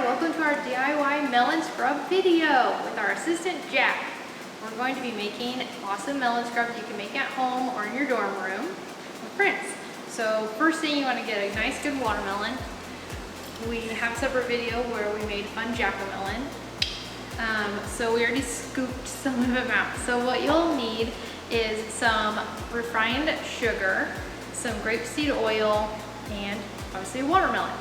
welcome to our DIY melon scrub video with our assistant Jack. We're going to be making awesome melon scrubs you can make at home or in your dorm room with friends. So first thing, you want to get a nice good watermelon. We have a separate video where we made fun jack-o'-melon. So we already scooped some of them out. So what you'll need is some refined sugar, some grapeseed oil, and obviously a watermelon.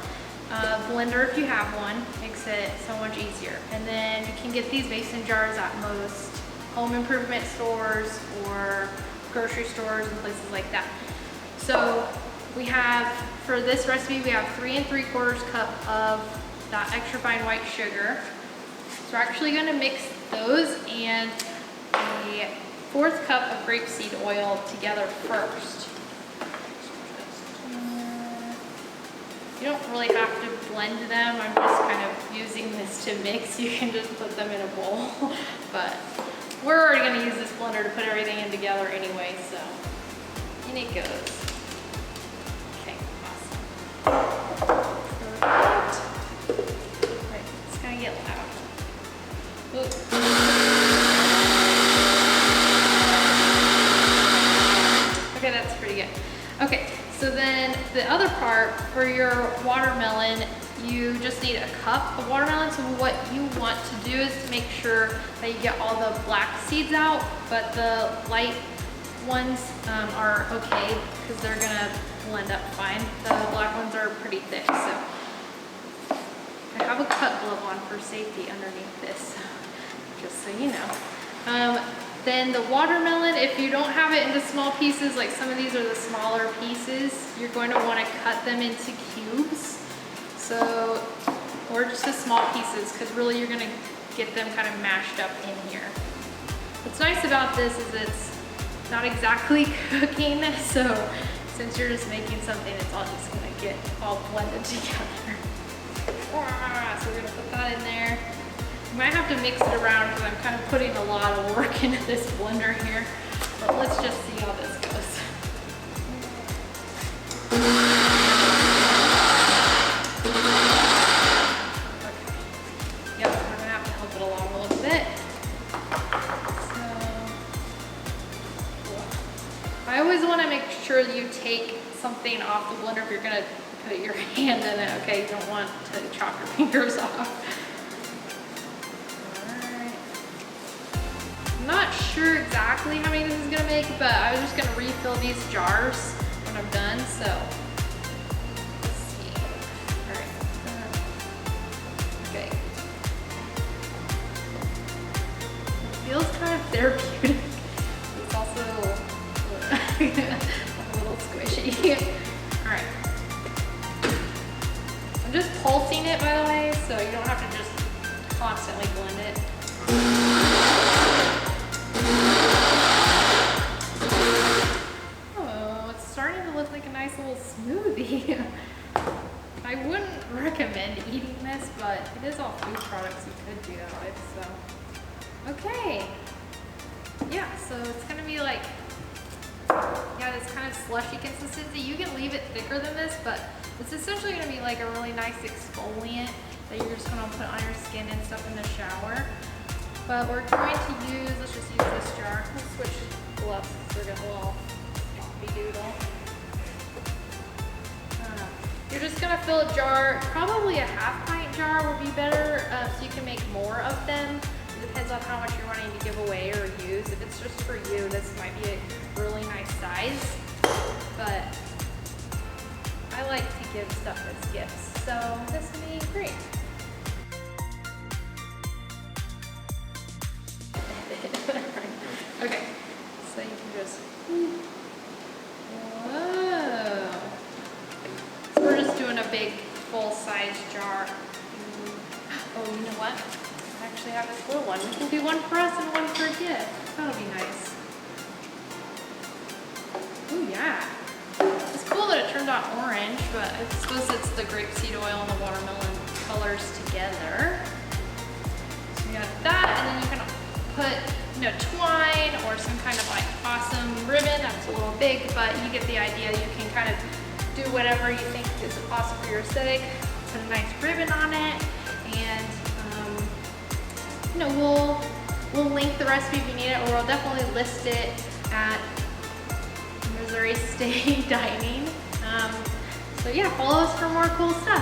Blender if you have one, makes it so much easier. And then you can get these mason jars at most home improvement stores or grocery stores and places like that. So we have, for this recipe, we have 3 3/4 cup of that extra fine white sugar. So we're actually going to mix those and a 1/4 cup of grapeseed oil together first. You don't really have to blend them. I'm just kind of using this to mix. You can just put them in a bowl. But we're already going to use this blender to put everything in together anyway, so in it goes. Okay, awesome. Perfect. Right, it's going to get loud. Okay, that's pretty good. Okay. So then the other part, for your watermelon, you just need a cup of watermelon. So what you want to do is to make sure that you get all the black seeds out, but the light ones are okay because they're gonna blend up fine. The black ones are pretty thick. So I have a cut glove on for safety underneath this, just so you know. Then the watermelon, if you don't have it into small pieces, like some of these are the smaller pieces, you're going to want to cut them into cubes. So, or just the small pieces, because really you're going to get them kind of mashed up in here. What's nice about this is it's not exactly cooking, so since you're just making something, it's all just going to get all blended together. So we're going to put that in there. You might have to mix it around because I'm kind of putting a lot of work into this blender here, but let's just see how this goes. Okay. Yep, I'm gonna have to help it along a little bit. So, I always want to make sure that you take something off the blender if you're gonna put your hand in it. Okay, you don't want to chop your fingers off. I'm not sure exactly how many this is gonna make, but I was just gonna refill these jars when I'm done, so let's see. All right. Okay. It feels kind of therapeutic. It's also a little squishy. All right. I'm just pulsing it, by the way, so you don't have to just constantly blend it. Oh, it's starting to look like a nice little smoothie. I wouldn't recommend eating this, but it is all food products you could do that with, so. Okay. Yeah, so it's gonna be like, yeah, this kind of slushy consistency. You can leave it thicker than this, but it's essentially gonna be like a really nice exfoliant that you're just gonna put on your skin and stuff in the shower. But we're going to use, let's just use this jar. Let's switch gloves so we're getting a little floppy doodle. You're just gonna fill a jar, probably a 1/2 pint jar would be better, so you can make more of them. It depends on how much you're wanting to give away or use. If it's just for you, this might be a really nice size, but I like to give stuff as gifts, so this would be great. Okay, so you can just, whoa. So we're just doing a big full-size jar. Oh, you know what? I actually have this little one. We can do one for us and one for a gift. That'll be nice. Oh yeah. It's cool that it turned out orange, but I suppose it's the grapeseed oil and the watermelon colors together. So you got that, and then you can put, you know, twine or some kind of like awesome ribbon. That's a little big, but you get the idea. You can kind of do whatever you think is awesome for your aesthetic. Put a nice ribbon on it, and you know, we'll link the recipe if you need it, or we'll definitely list it at MoState Dining. So yeah, follow us for more cool stuff.